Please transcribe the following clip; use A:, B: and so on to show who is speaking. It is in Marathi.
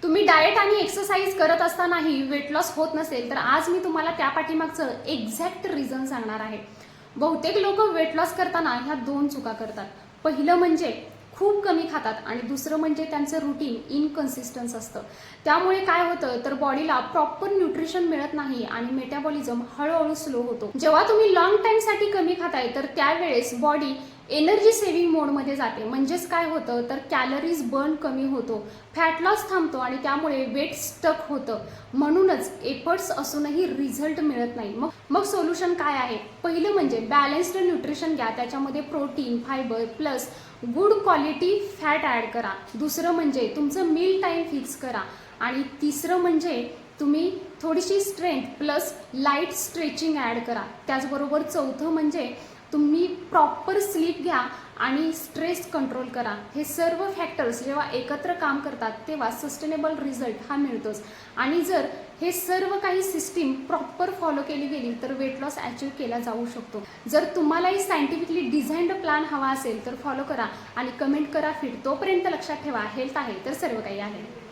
A: तुम्ही डाएट आणि एक्सरसाइज करत असतानाही वेट लॉस होत नसेल तर आज मी तुम्हाला त्या पाठीमागचं एक्झॅक्ट रिझन सांगणार आहे। बहुतेक लोक वेट लॉस करताना ह्या दोन चुका करतात। पहिलं म्हणजे खूप कमी खातात आणि दुसरं म्हणजे त्यांचं रुटीन इनकन्सिस्टन्स असतं। त्यामुळे काय होतं तर बॉडीला प्रॉपर न्यूट्रिशन मिळत नाही आणि मेटाबॉलिझम हळूहळू स्लो होतो। जेव्हा तुम्ही लॉंग टाइमसाठी कमी खाताय तर त्यावेळेस बॉडी एनर्जी सेव्हिंग मोडमध्ये जाते। म्हणजेच काय होतं तर कॅलरीज बर्न कमी होतो, फॅट लॉस थांबतो आणि त्यामुळे वेट स्टक होतं। म्हणूनच एफर्ट्स असूनही रिझल्ट मिळत नाही। मग सोल्युशन काय आहे? पहिलं म्हणजे बॅलन्स्ड न्यूट्रिशन घ्या, त्याच्यामध्ये protein, fibre plus good quality fat add करा। दुसरं म्हणजे तुमचं मील टाईम फिक्स करा आणि तिसरं म्हणजे तुम्ही थोडीशी strength plus light stretching add करा। त्याचबरोबर चौथं म्हणजे तुम्ही प्रॉपर स्लीप घ्या आणि स्ट्रेस कंट्रोल करा। हे सर्व फॅक्टर्स जेव्हा एकत्र काम करतात तेव्हा सस्टेनेबल रिझल्ट हा मिळतोच। आणि जर हे सर्व काही सिस्टीम प्रॉपर फॉलो केली गेली तर वेट लॉस अचीव केला जाऊ शकतो। जर तुम्हालाही सायंटिफिकली डिझाईन्ड प्लॅन हवा असेल तर फॉलो करा आणि कमेंट करा फिट। तोपर्यंत लक्षात ठेवा, हेल्थ आहे तर सर्व काही आहे।